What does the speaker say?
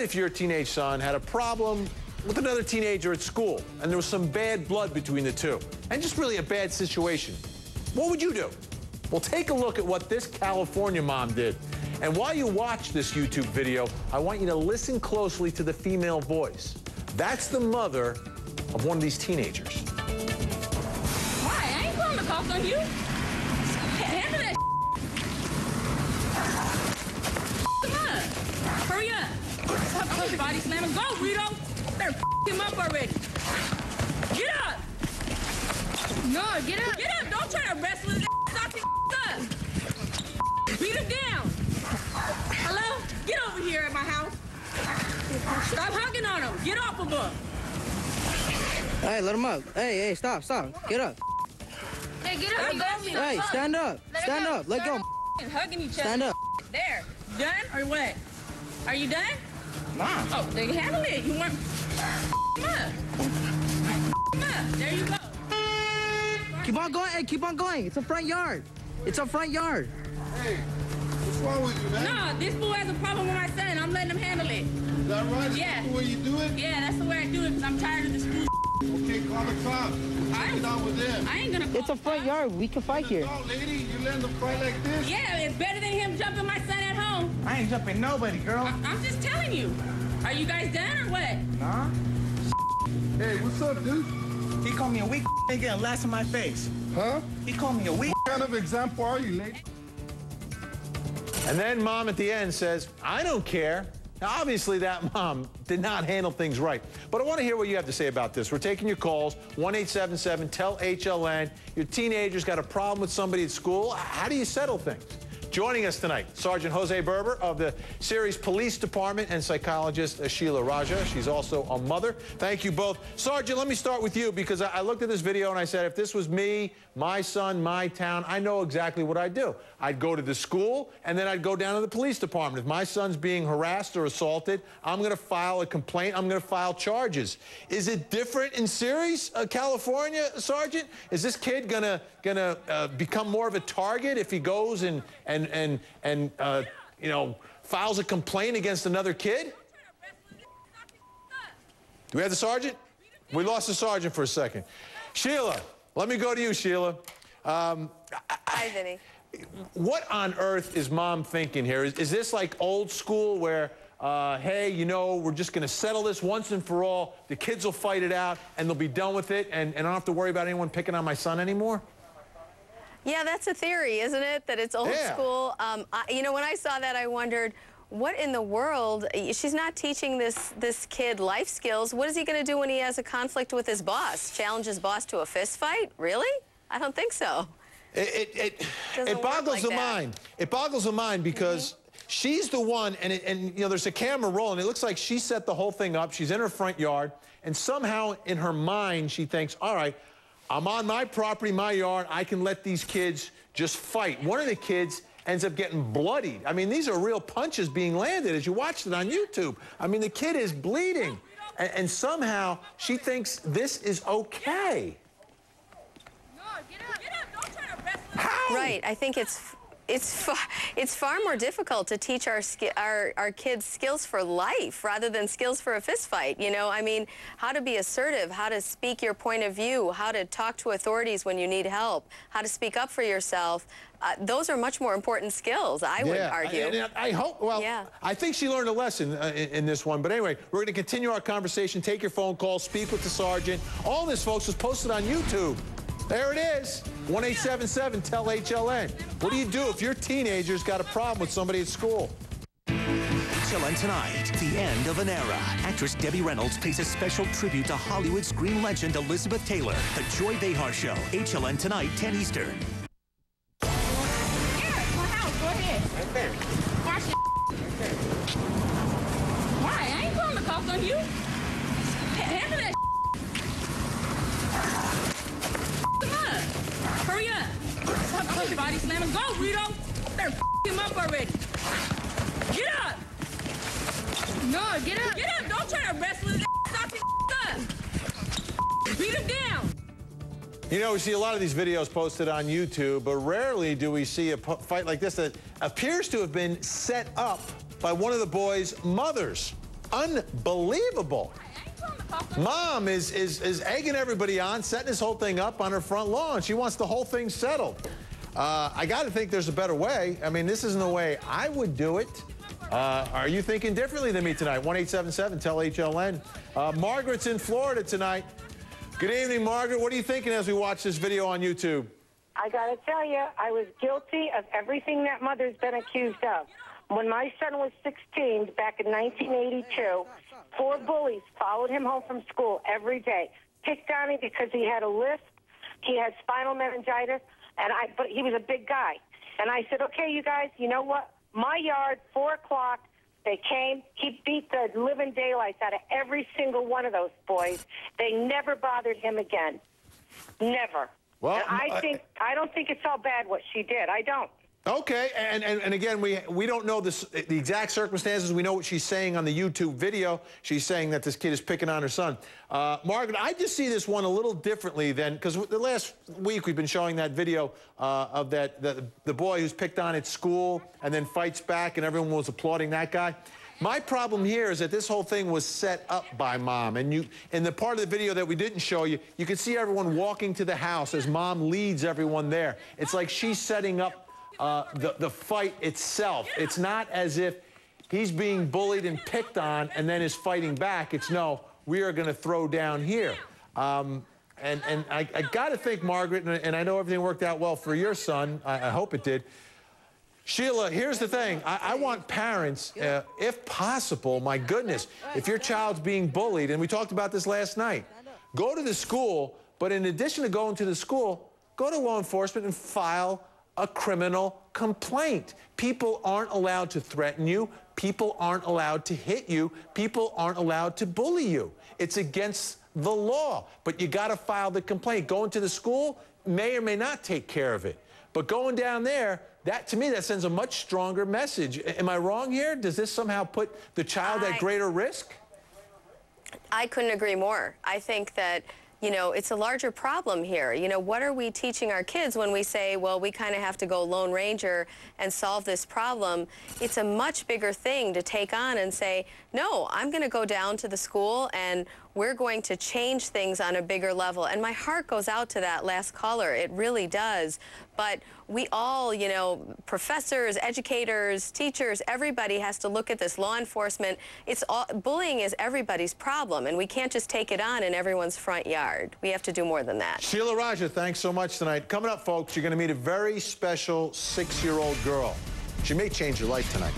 if your teenage son had a problem with another teenager at school and there was some bad blood between the two and just really a bad situation? What would you do? Well, take a look at what this California mom did. And while you watch this YouTube video, I want you to listen closely to the female voice. That's the mother of one of these teenagers. Why? I ain't calling the cops on you. Handle that. Come on. Hurry up. Stop body slamming. Go, Rito. Better him up already. Get up. No, get up. Get up. Don't try to wrestle his Stop his up. Beat him down. Hello? Get over here at my house. Stop hugging on him. Get off of him. Hey, let him up. Hey, stop. Get up. Hey, get up. Hey, stand up. Stand up. Let go. Hugging each other. Stand up. There. Done or what? Are you done? Nah. Oh, then handle it. You want... Come up. There you go. Keep on going. Hey, keep on going. It's a front yard. It's a front yard. Hey, what's wrong with you, man? No, this fool has a problem with my son. I'm letting him handle it. Is that right? Is Yeah. that the way you do it? Yeah, that's the way I do it because I'm tired of this fool. Okay, call the cops. Take it out with them. I ain't gonna call It's a front the cops. yard. We can fight here. No, lady, you letting them fight like this? Yeah, it's better than him jumping my son at home. I ain't jumping nobody, girl. I'm just telling you. Are you guys done or what? Nah. Hey, what's up, dude? He called me a weak nigga and laughed in my face. Huh? He called me a weak. What kind of example are you, lady? And then mom at the end says, I don't care. Now, obviously, that mom did not handle things right. But I want to hear what you have to say about this. We're taking your calls, 1-877-TEL-HLN. Your teenager's got a problem with somebody at school. How do you settle things? Joining us tonight, Sergeant Jose Berber of the Ceres Police Department and psychologist Sheela Raja. She's also a mother. Thank you both. Sergeant, let me start with you because I looked at this video and I said, if this was me, my son, my town, I know exactly what I'd do. I'd go to the school and then I'd go down to the police department. If my son's being harassed or assaulted, I'm going to file a complaint. I'm going to file charges. Is it different in Ceres, California, Sergeant? Is this kid gonna become more of a target if he goes and you know, files a complaint against another kid? Do we have the sergeant? We lost the sergeant for a second. Sheela, let me go to you, Sheela. Hi, Vinny. What on earth is mom thinking here? Is this like old school where, hey, you know, we're just going to settle this once and for all. The kids will fight it out and they'll be done with it and I don't have to worry about anyone picking on my son anymore? Yeah, that's a theory, isn't it? That it's old school. You know, when I saw that, I wondered, what in the world? She's not teaching this kid life skills. What is he going to do when he has a conflict with his boss? Challenge his boss to a fist fight? Really? I don't think so. It boggles the mind. It boggles the mind because she's the one, and you know, there's a camera rolling. It looks like she set the whole thing up. She's in her front yard, and somehow in her mind she thinks, all right, I'm on my property, my yard. I can let these kids just fight. One of the kids ends up getting bloodied. I mean, these are real punches being landed as you watched it on YouTube. I mean, the kid is bleeding, and somehow she thinks this is okay. How? Right. I think it's far more difficult to teach our kids skills for life rather than skills for a fist fight. You know, I mean, how to be assertive, how to speak your point of view, how to talk to authorities when you need help, how to speak up for yourself. Those are much more important skills, I would argue. I hope, well, I think she learned a lesson in this one. But anyway, we're going to continue our conversation, take your phone call, speak with the sergeant. All this, folks, is posted on YouTube. There it is, 1-877-TEL-HLN. What do you do if your teenager's got a problem with somebody at school? HLN tonight, the end of an era. Actress Debbie Reynolds pays a special tribute to Hollywood screen legend Elizabeth Taylor. The Joy Behar Show, HLN tonight, 10 Eastern. Yeah, my house. Go ahead. Right there. Watch it. Right there. Why? I ain't calling the cops on you. Handle that. Hurry up. Stop body slamming. Go, Rito. Better him up already. Get up. No, get up. Get up. Don't try to wrestle his Stop his up. Beat him down. You know, we see a lot of these videos posted on YouTube, but rarely do we see a fight like this that appears to have been set up by one of the boys' mothers. unbelievable. Mom is egging everybody on, setting this whole thing up on her front lawn. She wants the whole thing settled. I got to think there's a better way. I mean, this isn't the way I would do it. Are you thinking differently than me tonight? 1-877-TEL-HLN. Margaret's in Florida tonight. Good evening, Margaret. What are you thinking as we watch this video on YouTube? I got to tell you, I was guilty of everything that mother's been accused of. When my son was 16, back in 1982, 4 bullies followed him home from school every day, picked on him because he had a lisp, he had spinal meningitis, but he was a big guy. And I said, okay, you guys, you know what? My yard, 4 o'clock, they came. He beat the living daylights out of every single one of those boys. They never bothered him again. Never. Well, and I don't think it's all bad what she did. I don't. Okay, and again, we don't know the exact circumstances. We know what she's saying on the YouTube video. She's saying that this kid is picking on her son. Margaret, I just see this one a little differently than, because the last week we've been showing that video of the boy who's picked on at school and then fights back, and everyone was applauding that guy. My problem here is that this whole thing was set up by Mom, and in the part of the video that we didn't show you, you can see everyone walking to the house as Mom leads everyone there. It's like she's setting up the fight itself. It's not as if he's being bullied and picked on and then is fighting back. It's no, we are going to throw down here. And I got to think, Margaret, and I know everything worked out well for your son. I hope it did. Sheila, here's the thing. I want parents, if possible, my goodness, if your child's being bullied, and we talked about this last night, go to the school, but in addition to going to the school, go to law enforcement and file a criminal complaint. People aren't allowed to threaten you. People aren't allowed to hit you. People aren't allowed to bully you. It's against the law, but you got to file the complaint. Going to the school may or may not take care of it, but going down there, to me, that sends a much stronger message. Am I wrong here? Does this somehow put the child at greater risk? I couldn't agree more. I think that, you know, it's a larger problem here. You know, what are we teaching our kids when we say, well, we kind of have to go Lone Ranger and solve this problem? It's a much bigger thing to take on and say, no, I'm going to go down to the school and we're going to change things on a bigger level. And my heart goes out to that last caller. It really does. But we all, you know, professors, educators, teachers, everybody has to look at this. Law enforcement, bullying is everybody's problem, and we can't just take it on in everyone's front yard. We have to do more than that. Sheela Raja, thanks so much tonight. Coming up, folks, you're going to meet a very special 6-year-old girl. She may change your life tonight.